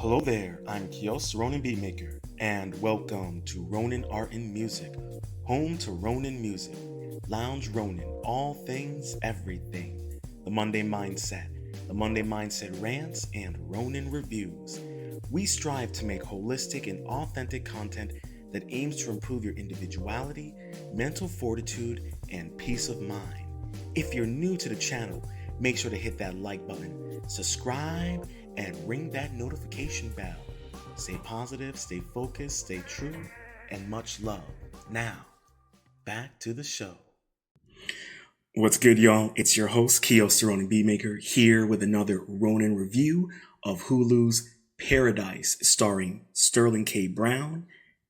Hello there, I'm Kios, Ronin Beatmaker, and welcome to Ronin Art and Music, home to Ronin Music, Lounge Ronin, all things, everything, the Monday Mindset Rants, and Ronin Reviews. We strive to make holistic and authentic content that aims to improve your individuality, mental fortitude, and peace of mind. If you're new to the channel, make sure to hit that like button, subscribe, and ring that notification bell. Stay positive, stay focused, stay true, and much love. Now, back to the show. What's good, y'all? It's your host, Kios Ronin Beatmaker, here with another Ronin review of Hulu's Paradise, starring Sterling K. Brown,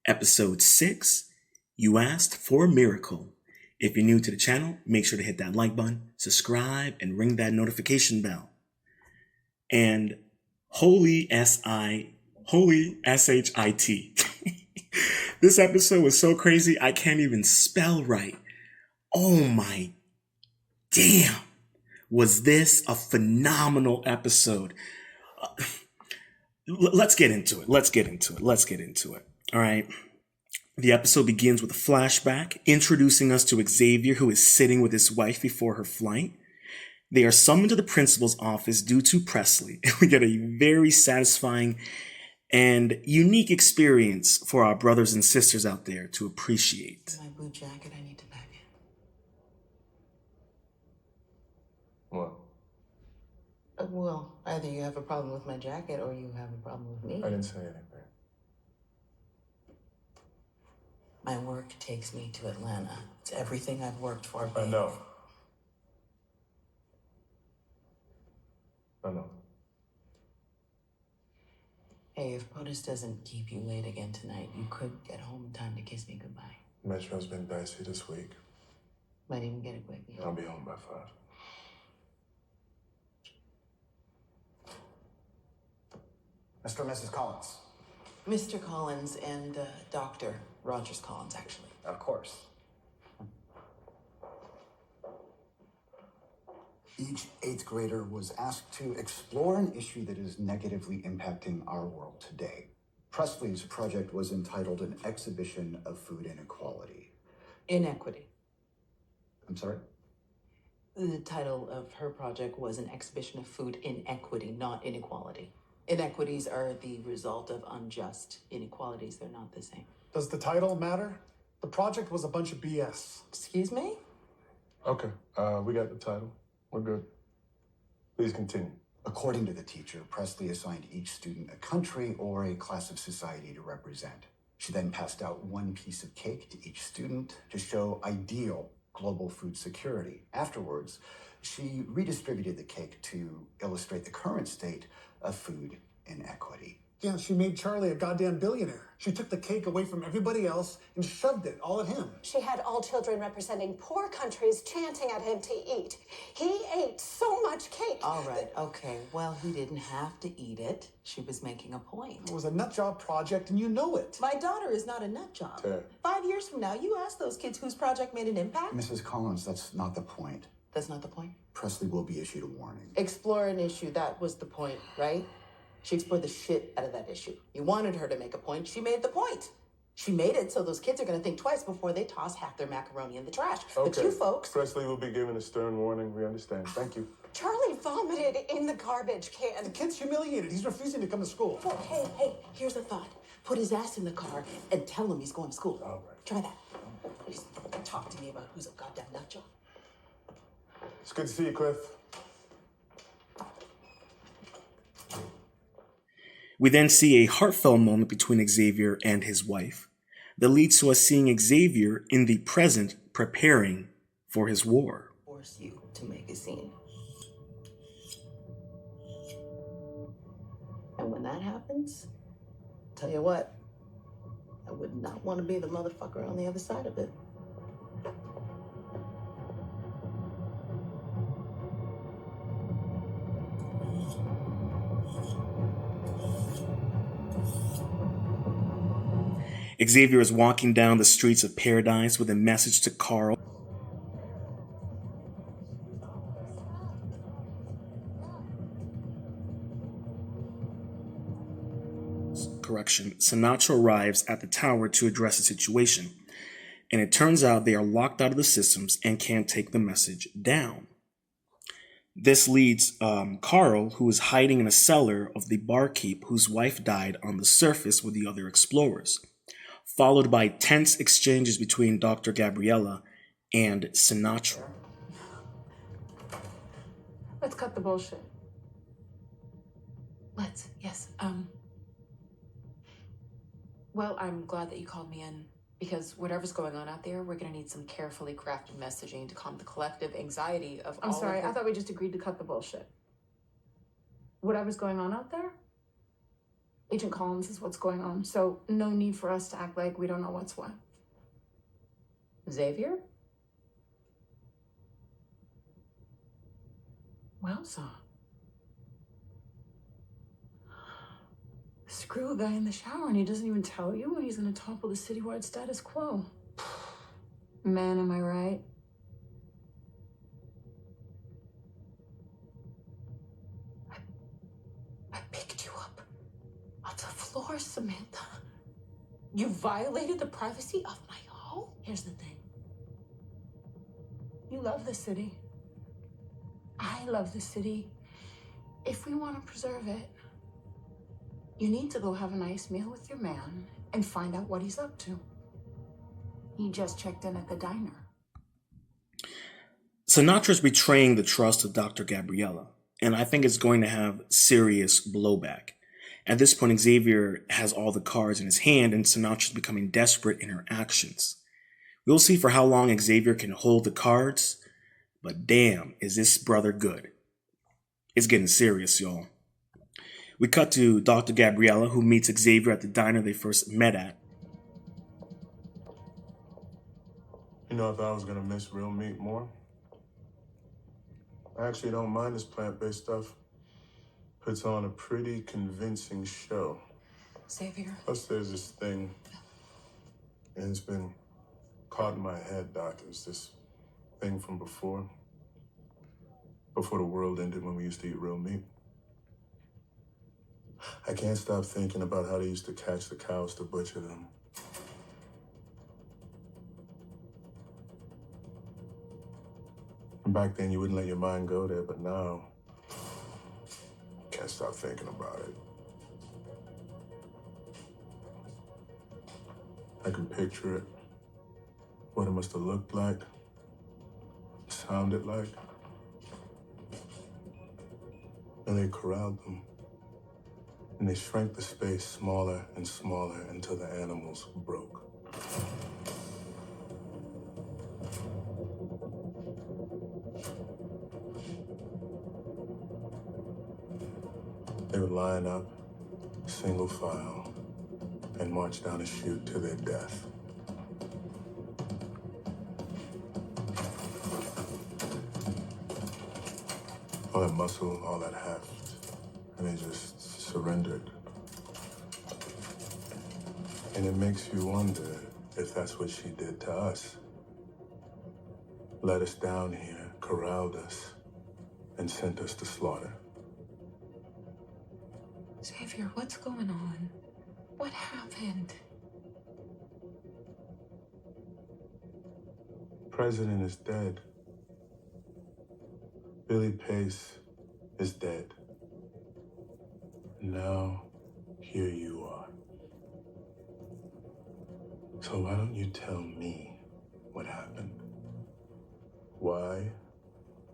Episode 6, You Asked for a Miracle. If you're new to the channel, make sure to hit that like button, subscribe, and ring that notification bell. And holy S-H-I-T. This episode was so crazy, I can't even spell right. Oh my damn. Was this a phenomenal episode? Let's get into it. All right. The episode begins with a flashback introducing us to Xavier, who is sitting with his wife before her flight. They are summoned to the principal's office due to Presley, and we get a very satisfying and unique experience for our brothers and sisters out there to appreciate. My blue jacket, I need to pack it. What? Well, either you have a problem with my jacket or you have a problem with me. I didn't say anything. My work takes me to Atlanta. It's everything I've worked for. I know. Hey, if POTUS doesn't keep you late again tonight, you could get home in time to kiss me goodbye. Metro's been dicey this week. Might even get a quick meal. I'll be home by 5. Mr. and Mrs. Collins. Mr. Collins and Dr. Rogers Collins, actually. Of course. Each 8th grader was asked to explore an issue that is negatively impacting our world today. Presley's project was entitled An Exhibition of Food Inequality. Inequity. I'm sorry? The title of her project was An Exhibition of Food Inequity, not Inequality. Inequities are the result of unjust inequalities. They're not the same. Does the title matter? The project was a bunch of BS. Excuse me? Okay, we got the title. We're good. Please continue. According to the teacher, Presley assigned each student a country or a class of society to represent. She then passed out one piece of cake to each student to show ideal global food security. Afterwards, she redistributed the cake to illustrate the current state of food inequity. Yeah, she made Charlie a goddamn billionaire. She took the cake away from everybody else and shoved it all at him. She had all children representing poor countries chanting at him to eat. He ate so much cake. All right, okay. Well, he didn't have to eat it. She was making a point. It was a nut job project, and you know it. My daughter is not a nut job. Ted. 5 years from now, you ask those kids whose project made an impact. Mrs. Collins, that's not the point. That's not the point. Presley will be issued a warning. Explore an issue, that was the point, right? She explored the shit out of that issue. You wanted her to make a point, she made the point. She made it so those kids are gonna think twice before they toss half their macaroni in the trash. Okay. But you folks... Presley will be given a stern warning. We understand. Thank you. Charlie vomited in the garbage can. The kid's humiliated. He's refusing to come to school. Oh, hey, here's a thought. Put his ass in the car and tell him he's going to school. All right. Try that. Please talk to me about who's a goddamn nut job. It's good to see you, Cliff. We then see a heartfelt moment between Xavier and his wife that leads to us seeing Xavier in the present preparing for his war. Force you to make a scene. And when that happens, tell you what, I would not want to be the motherfucker on the other side of it. Xavier is walking down the streets of Paradise with a message to Carl. correction, Sinatra arrives at the tower to address the situation, and it turns out they are locked out of the systems and can't take the message down. This leads Carl, who is hiding in a cellar of the barkeep whose wife died, on the surface with the other explorers, followed by tense exchanges between Dr. Gabriella and Sinatra. Let's cut the bullshit. Yes. Well, I'm glad that you called me in, because whatever's going on out there, we're gonna need some carefully crafted messaging to calm the collective anxiety of I'm sorry, I thought we just agreed to cut the bullshit. Whatever's going on out there, Agent Collins is what's going on, so no need for us to act like we don't know what's what. Xavier? Well, so. Screw a guy in the shower and he doesn't even tell you when he's gonna topple the citywide status quo. Man, am I right? I picked you up off the floor, Samantha. You violated the privacy of my home? Here's the thing. You love the city. I love the city. If we want to preserve it, you need to go have a nice meal with your man and find out what he's up to. He just checked in at the diner. Sinatra's betraying the trust of Dr. Gabriella, and I think it's going to have serious blowback. At this point, Xavier has all the cards in his hand, and Sinatra's becoming desperate in her actions. We'll see for how long Xavier can hold the cards, but damn, is this brother good. It's getting serious, y'all. We cut to Dr. Gabriella, who meets Xavier at the diner they first met at. You know, I thought I was gonna miss real meat more. I actually don't mind this plant-based stuff. Puts on a pretty convincing show. Xavier. Plus, there's this thing, and it's been caught in my head, Doc. It's this thing from before the world ended, when we used to eat real meat. I can't stop thinking about how they used to catch the cows to butcher them. And back then, you wouldn't let your mind go there, but now, can't stop thinking about it. I can picture it, what it must have looked like, sounded like. And they corralled them. And they shrank the space smaller and smaller until the animals broke. They would line up, single file, and march down a chute to their death. All that muscle, all that heft, and they just surrendered. And it makes you wonder if that's what she did to us. Let us down here, corralled us, and sent us to slaughter. Xavier, what's going on? What happened? The president is dead. Billy Pace is dead. Now, here you are. So why don't you tell me what happened? Why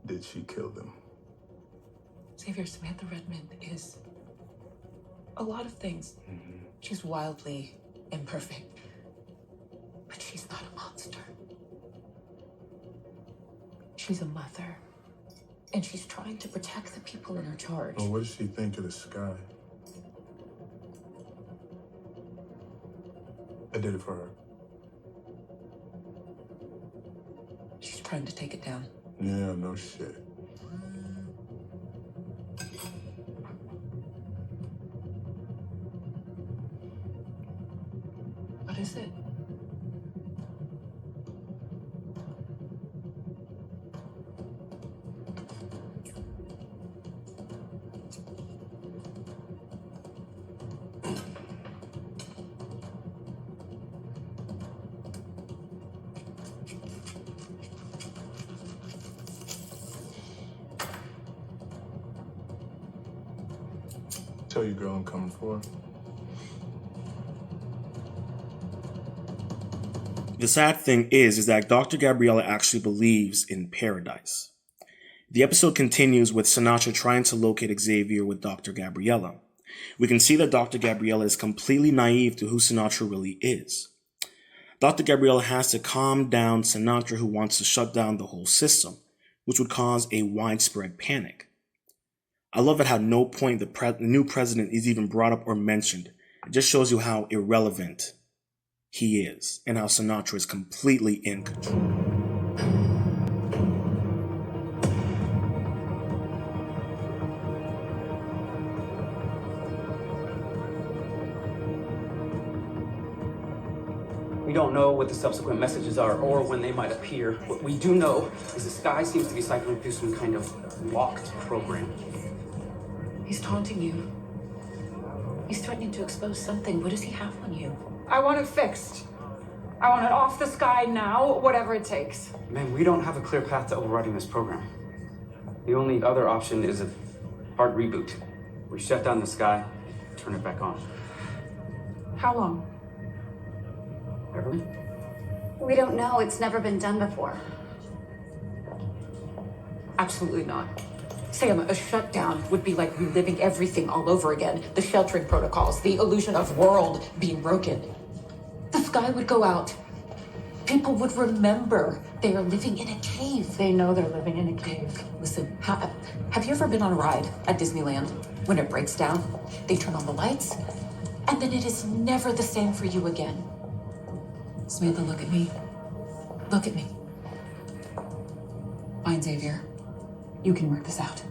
did she kill them? Xavier, Samantha Redmond is a lot of things. Mm-hmm. She's wildly imperfect, but she's not a monster. She's a mother, and she's trying to protect the people in her charge. Well, what does she think of the sky? I did it for her. She's trying to take it down. Yeah, no shit. What is it? Tell your girl I'm coming for her. The sad thing is that Dr. Gabriella actually believes in paradise. The episode continues with Sinatra trying to locate Xavier with Dr. Gabriella. We can see that Dr. Gabriella is completely naive to who Sinatra really is. Dr. Gabriella has to calm down Sinatra, who wants to shut down the whole system, which would cause a widespread panic. I love at how no point the new president is even brought up or mentioned. It just shows you how irrelevant he is and how Sinatra is completely in control. We don't know what the subsequent messages are or when they might appear. What we do know is the sky seems to be cycling through some kind of locked program. He's taunting you. He's threatening to expose something. What does he have on you? I want it fixed. I want it off the sky now, whatever it takes. Man, we don't have a clear path to overriding this program. The only other option is a hard reboot. We shut down the sky, turn it back on. How long? Beverly? We don't know. It's never been done before. Absolutely not. Sam, a shutdown would be like reliving everything all over again. The sheltering protocols, the illusion of world being broken. The sky would go out. People would remember they are living in a cave. They know they're living in a cave. Listen, have you ever been on a ride at Disneyland? When it breaks down, they turn on the lights, and then it is never the same for you again. Samantha, look at me. Look at me. Find Xavier. You can work this out.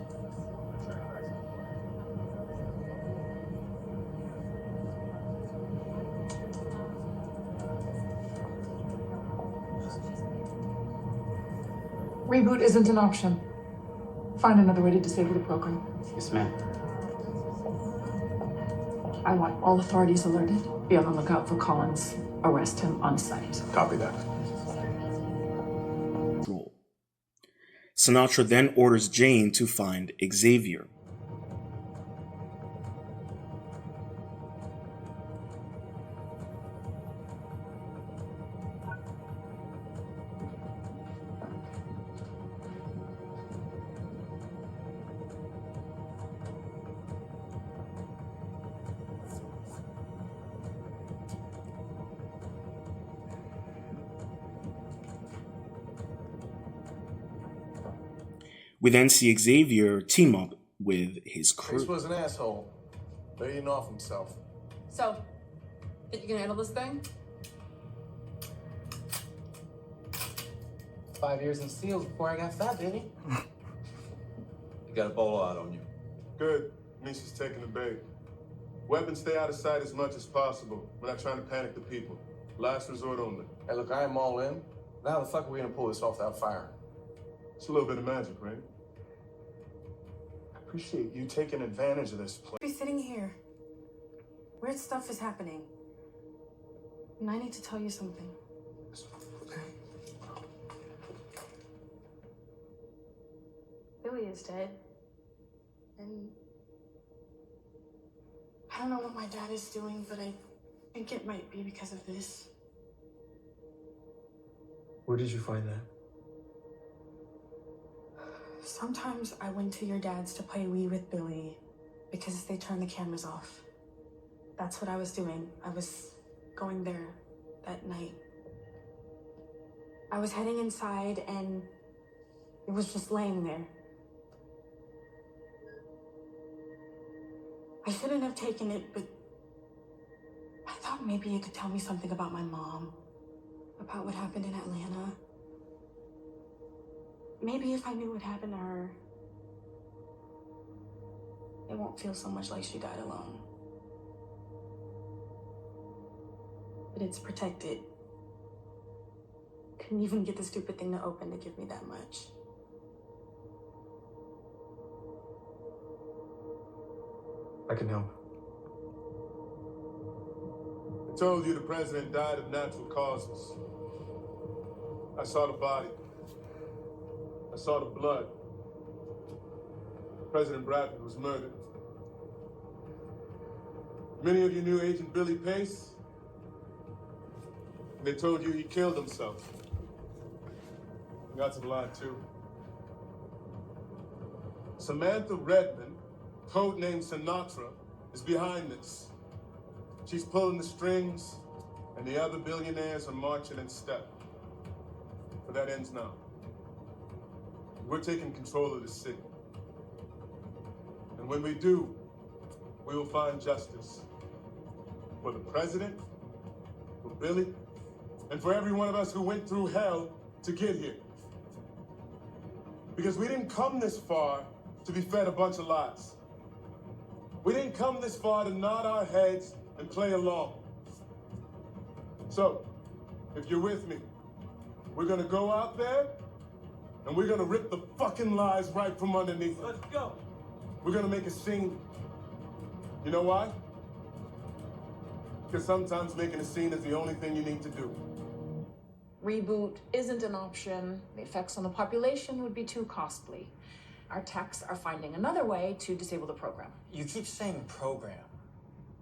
Reboot isn't an option. Find another way to disable the program. Yes, ma'am. I want all authorities alerted. Be on the lookout for Collins. Arrest him on site. Copy that. Sinatra then orders Jane to find Xavier. We then see Xavier team up with his crew. Ace was an asshole. Laying off himself. So, think you can handle this thing? 5 years in SEALs before I got fat, baby. You got a bolo out on you. Good. Means she's taking the bait. Weapons stay out of sight as much as possible. We're not trying to panic the people. Last resort only. Hey, look, I am all in. Now how the fuck are we gonna pull this off without fire? It's a little bit of magic, right? I appreciate you taking advantage of this place. Be sitting here. Weird stuff is happening. And I need to tell you something. Billy is dead. And I don't know what my dad is doing, but I think it might be because of this. Where did you find that? Sometimes I went to your dad's to play Wii with Billy because they turned the cameras off. That's what I was doing. I was going there that night. I was heading inside and it was just laying there. I shouldn't have taken it, but I thought maybe it could tell me something about my mom, about what happened in Atlanta. Maybe if I knew what happened to her, it won't feel so much like she died alone. But it's protected. Couldn't even get the stupid thing to open to give me that much. I can help. I told you the president died of natural causes. I saw the body. I saw the blood. President Bradford was murdered. Many of you knew Agent Billy Pace. They told you he killed himself. That's a lie, too. Samantha Redmond, codenamed Sinatra, is behind this. She's pulling the strings, and the other billionaires are marching in step. But that ends now. We're taking control of the city. And when we do, we will find justice for the president, for Billy, and for every one of us who went through hell to get here. Because we didn't come this far to be fed a bunch of lies. We didn't come this far to nod our heads and play along. So, if you're with me, we're gonna go out there and we're gonna rip the fucking lies right from underneath them. Let's go. We're gonna make a scene. You know why? Because sometimes making a scene is the only thing you need to do. Reboot isn't an option. The effects on the population would be too costly. Our techs are finding another way to disable the program. You keep saying program.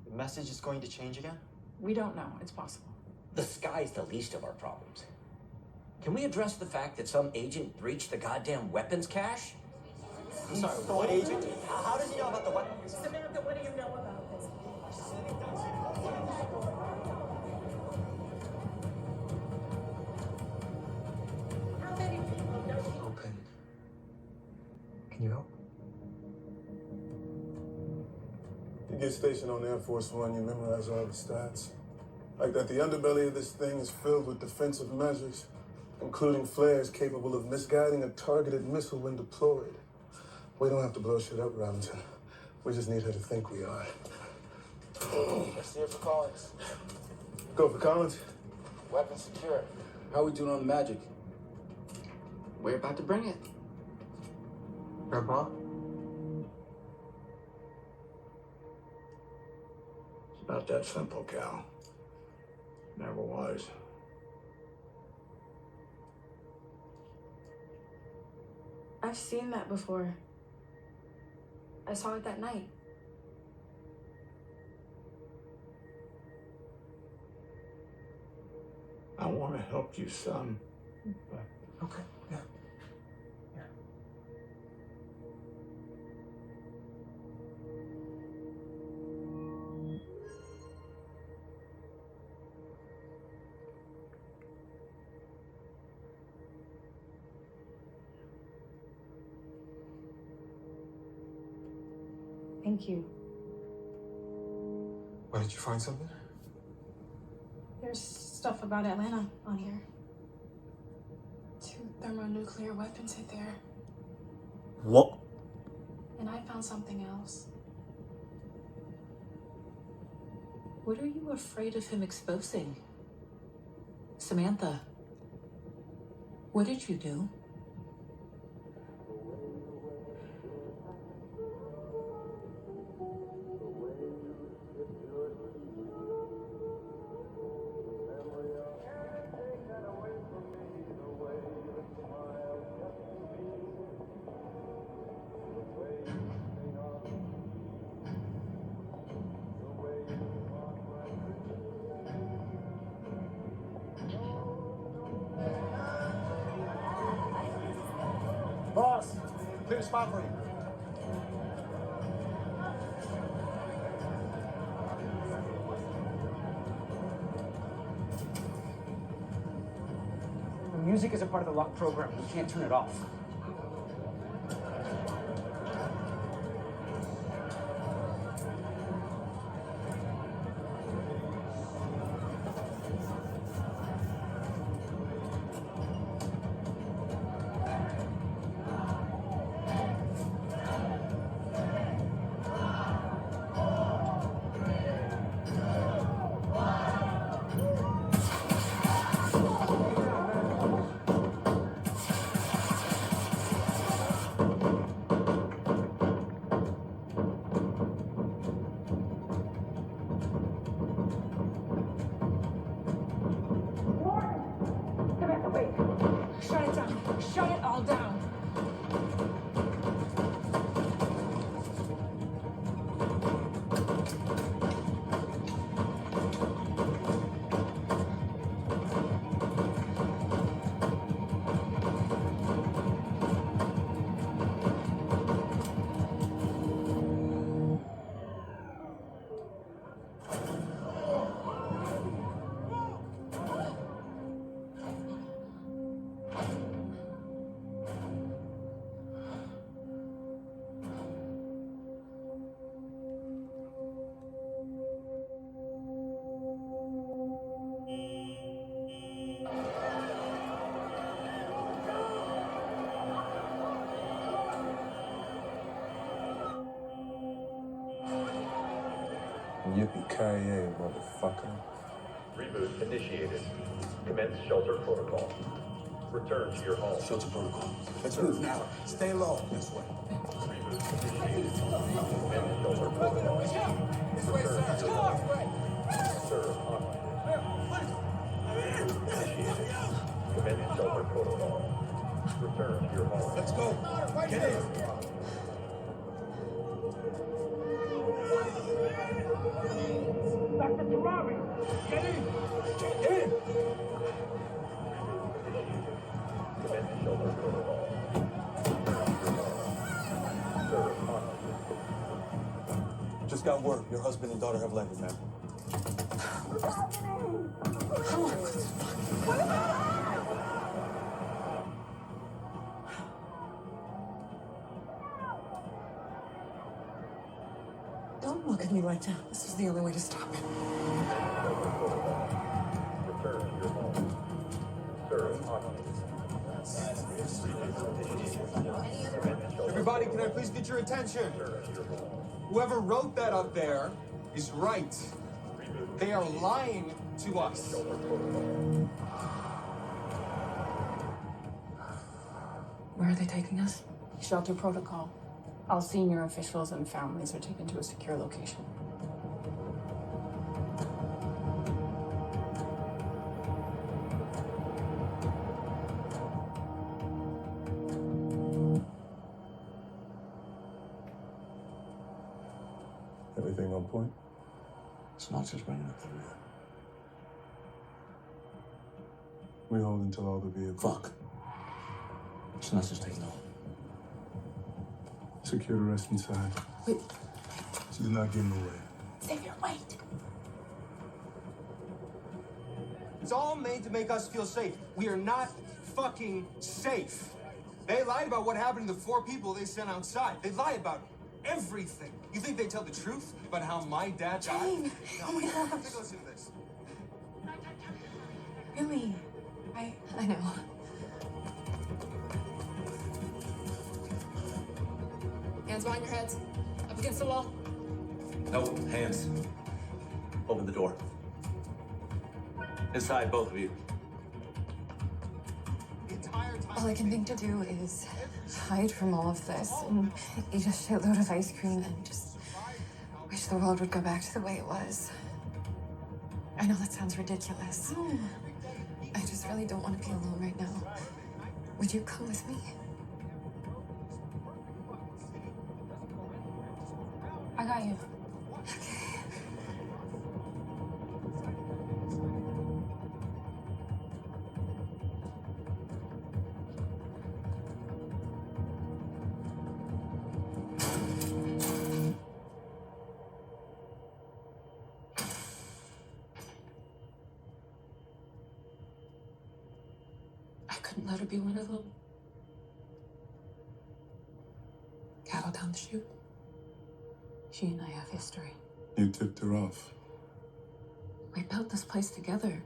The message is going to change again? We don't know. It's possible. The sky's the least of our problems. Can we address the fact that some agent breached the goddamn weapons cache? I'm sorry, what agent? How does he know about the weapons? Samantha, what do you know about this? How many people know she... Open. Can you help? You get stationed on Air Force One, you memorize all the stats. Like that the underbelly of this thing is filled with defensive measures, including flares capable of misguiding a targeted missile when deployed. We don't have to blow shit up, Robinson. We just need her to think we are. Let's see it for Collins. Go for Collins. Weapon secure. How we doing on the magic? We're about to bring it. Grandpa? It's about that simple, Cal. Never was. I've seen that before. I saw it that night. I want to help you, son. But... Okay, yeah. Thank you. Why, did you find something? There's stuff about Atlanta on here. 2 thermonuclear weapons hit there. What? And I found something else. What are you afraid of him exposing? Samantha, what did you do? Boss, clear the spot for you. The music is a part of the lock program. We can't turn it off. Shut it down. Shut it all down. Yippee-ki-yay, motherfucker. Reboot initiated. Commence shelter protocol. Return to your home. Shelter protocol. Let's move now. Stay low. This way. Reboot initiated. Commence shelter protocol. Return to your home. Serve hotline. Reboot initiated. Commence shelter protocol. Return to your home. Let's go. Get in. Dr. Tarabi, get in! Get in! Commence shelter protocol. Serve hotline. Just got word. Your husband and daughter have landed, ma'am. Don't look at me right now. This is the only way to stop it. Return to your home. Serve hotline. Everybody, can I please get your attention? Whoever wrote that up there is right. They are lying to us. Where are they taking us? Shelter protocol. All senior officials and families are taken to a secure location. Everything on point? It's not just bringing up the rear. We hold until all the vehicles. Fuck. Sinestha's taking off. Secure the rest inside. Wait. She's not getting away. Xavier, wait. It's all made to make us feel safe. We are not fucking safe. They lied about what happened to the 4 people they sent outside. They lie about everything. You think they tell the truth about how my dad died? Jane. No. Oh my gosh. Take a listen to this. Really? I know. Hands behind your heads. Up against the wall. No, hands. Open the door. Inside, both of you. All I can think to do is hide from all of this and eat a shitload of ice cream and just wish the world would go back to the way it was. I know that sounds ridiculous. I just really don't want to be alone right now. Would you come with me? I got you. I couldn't let her be one of them. Cattle down the chute. She and I have history. You tipped her off. We built this place together.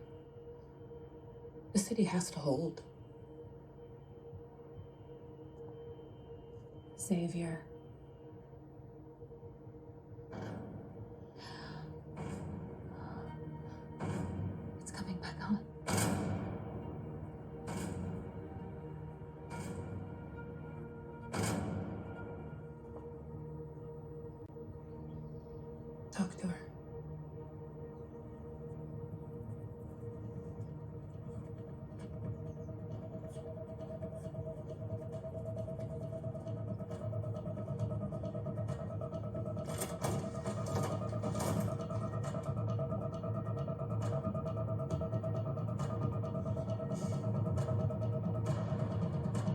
The city has to hold. Xavier. It's coming back on. Talk to her.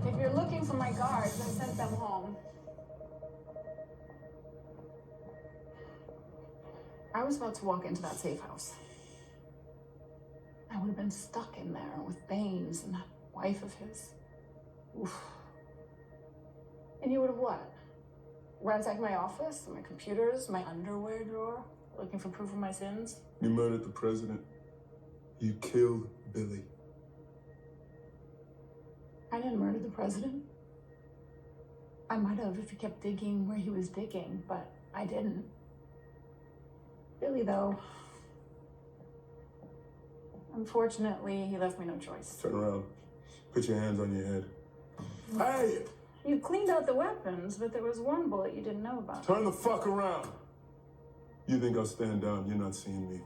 If you're looking for my guards, I sent them home. I was about to walk into that safe house. I would have been stuck in there with Baines and that wife of his. Oof. And you would have what? Ransacked my office, my computers, my underwear drawer, looking for proof of my sins? You murdered the president. You killed Billy. I didn't murder the president. I might have if he kept digging where he was digging, but I didn't. Billy, though, unfortunately, he left me no choice. Turn around. Put your hands on your head. Hey! You cleaned out the weapons, but there was one bullet you didn't know about. Turn the fuck around. You think I'll stand down? You're not seeing me.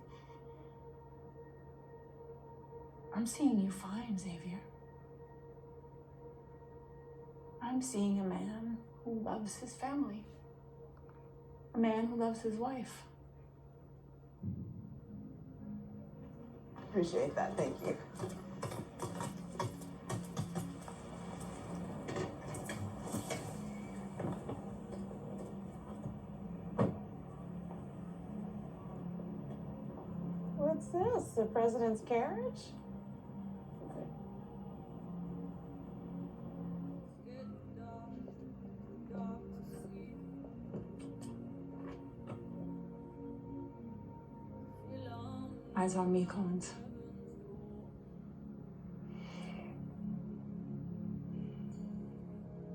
I'm seeing you fine, Xavier. I'm seeing a man who loves his family. A man who loves his wife. Appreciate that. Thank you. What's this? The president's carriage? Eyes on me, Collins.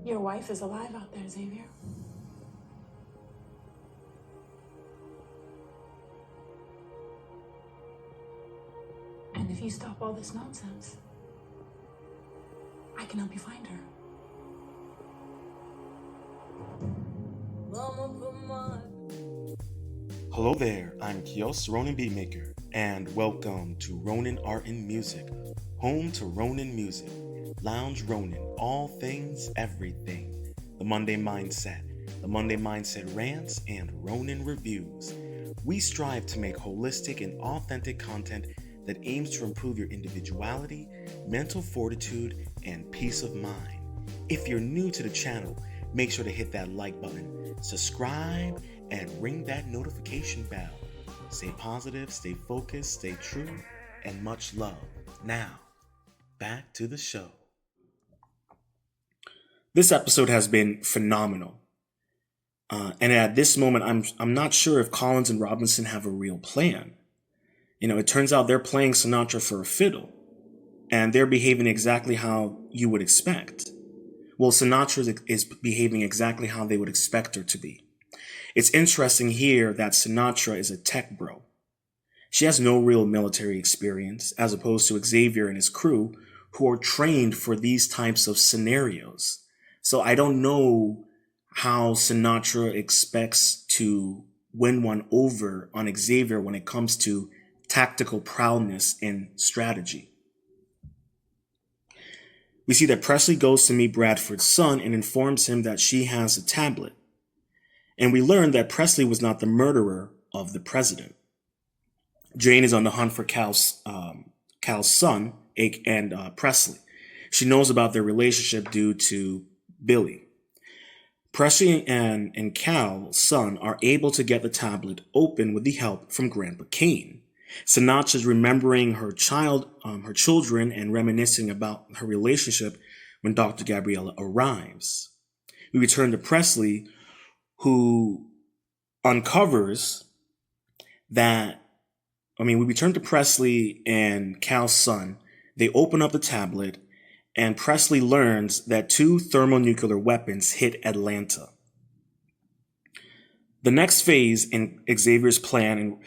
Your wife is alive out there, Xavier. And if you stop all this nonsense, I can help you find her. Hello there, I'm Ronin Beatmaker, and welcome to Ronin Art and Music, home to Ronin music, lounge Ronin, all things, everything, the Monday Mindset, Rants, and Ronin Reviews. We strive to make holistic and authentic content that aims to improve your individuality, mental fortitude, and peace of mind. If you're new to the channel, make sure to hit that like button, subscribe, and ring that notification bell. Stay positive, stay focused, stay true, and much love. Now, back to the show. This episode has been phenomenal. And at this moment, I'm not sure if Collins and Robinson have a real plan. You know, it turns out they're playing Sinatra for a fiddle, and they're behaving exactly how you would expect. Well, Sinatra is behaving exactly how they would expect her to be. It's interesting here that Sinatra is a tech bro. She has no real military experience, as opposed to Xavier and his crew, who are trained for these types of scenarios. So I don't know how Sinatra expects to win one over on Xavier when it comes to tactical prowess and strategy. We see that Presley goes to meet Bradford's son and informs him that she has a tablet. And we learn that Presley was not the murderer of the president. Jane is on the hunt for Cal's son and Presley. She knows about their relationship due to Billy. Presley and Cal's son are able to get the tablet open with the help from Grandpa Kane. Sinatra's remembering her children and reminiscing about her relationship when Dr. Gabriella arrives. We return to Presley, who uncovers that, we return to Presley and Cal's son. They open up the tablet, and Presley learns that 2 thermonuclear weapons hit Atlanta. The next phase in Xavier's plan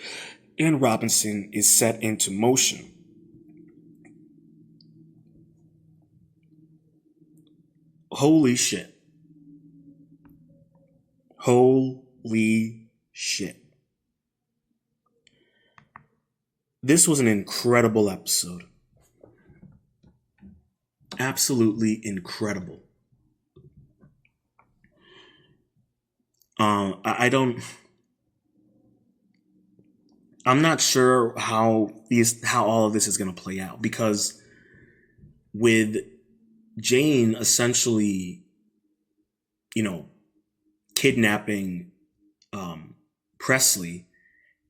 and Robinson is set into motion. Holy shit. Holy shit. This was an incredible episode. Absolutely incredible. I'm not sure how all of this is going to play out, because with Jane essentially, kidnapping Presley,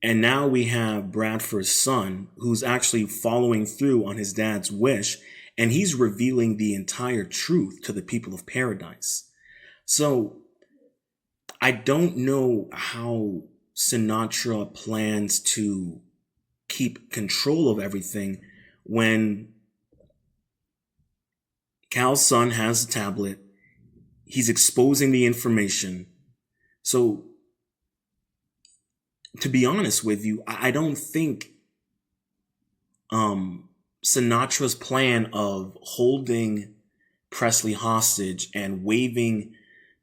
and now we have Bradford's son who's actually following through on his dad's wish, and he's revealing the entire truth to the people of Paradise. So I don't know how Sinatra plans to keep control of everything when Cal's son has a tablet. He's exposing the information. So to be honest with you, I don't think Sinatra's plan of holding Presley hostage and waving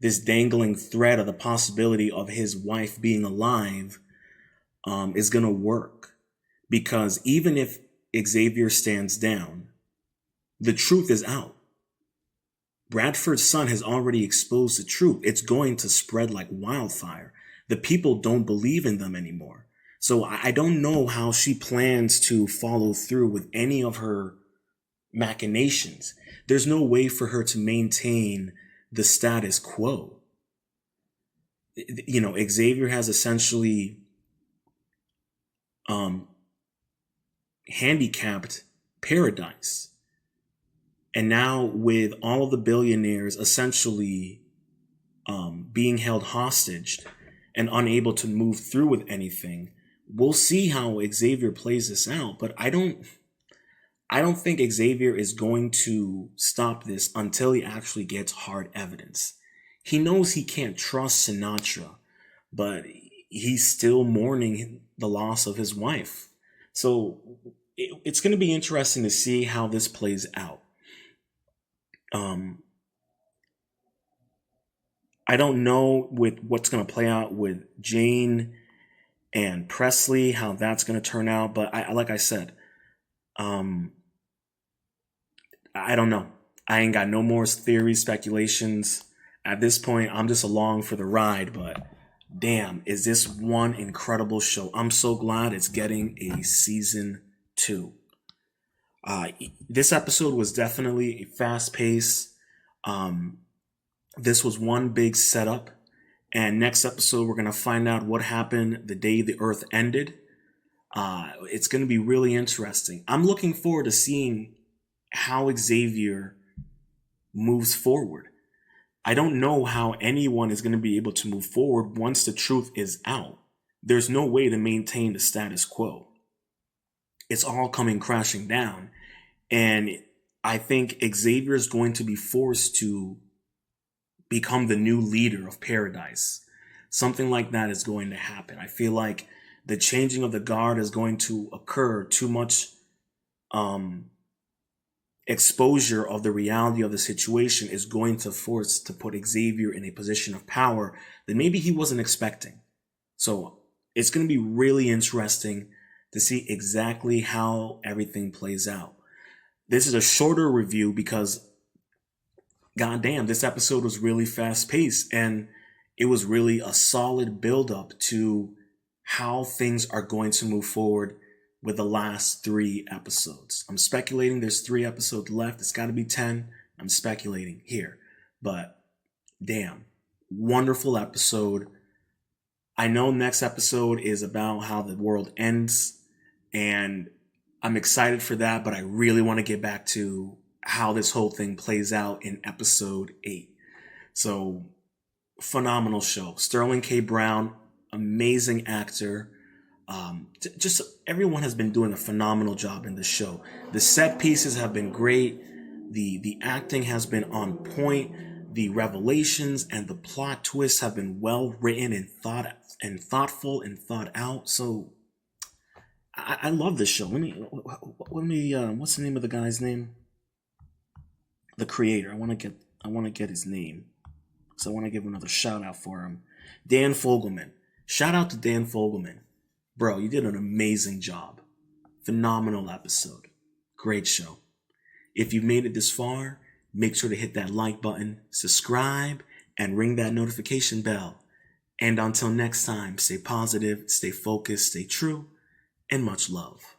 this dangling thread of the possibility of his wife being alive is going to work. Because even if Xavier stands down, the truth is out. Bradford's son has already exposed the truth. It's going to spread like wildfire. The people don't believe in them anymore. So I don't know how she plans to follow through with any of her machinations. There's no way for her to maintain the status quo. You know, Xavier has essentially handicapped Paradise. And now with all of the billionaires essentially being held hostage and unable to move through with anything, we'll see how Xavier plays this out. But I don't think Xavier is going to stop this until he actually gets hard evidence. He knows he can't trust Sinatra, but he's still mourning the loss of his wife. So it's going to be interesting to see how this plays out. I don't know with what's going to play out with Jane and Presley, how that's going to turn out. But like I said, I don't know. I ain't got no more theories, speculations. At this point, I'm just along for the ride. But damn, is this one incredible show. I'm so glad it's getting a season 2. This episode was definitely fast paced. This was one big setup. And next episode, we're going to find out what happened the day the Earth ended. It's going to be really interesting. I'm looking forward to seeing how Xavier moves forward. I don't know how anyone is going to be able to move forward once the truth is out. There's no way to maintain the status quo. It's all coming crashing down. And I think Xavier is going to be forced to become the new leader of Paradise. Something like that is going to happen. I feel like the changing of the guard is going to occur. Too much exposure of the reality of the situation is going to force to put Xavier in a position of power that maybe he wasn't expecting. So it's going to be really interesting to see exactly how everything plays out. This is a shorter review because, goddamn, this episode was really fast paced and it was really a solid build up to how things are going to move forward with the last 3 episodes. I'm speculating there's 3 episodes left. It's got to be 10. I'm speculating here. But damn, wonderful episode. I know next episode is about how the world ends, and I'm excited for that, but I really want to get back to how this whole thing plays out in episode 8. So, phenomenal show. Sterling K. Brown, amazing actor. Just everyone has been doing a phenomenal job in the show. The set pieces have been great. The acting has been on point. The revelations and the plot twists have been well written and thoughtful and thought out. So I love this show. Let me what's the name of the guy's name? The creator. I want to get his name. So I want to give another shout out for him. Dan Fogelman. Shout out to Dan Fogelman. Bro, you did an amazing job. Phenomenal episode. Great show. If you've made it this far, make sure to hit that like button, subscribe, and ring that notification bell. And until next time, stay positive, stay focused, stay true, and much love.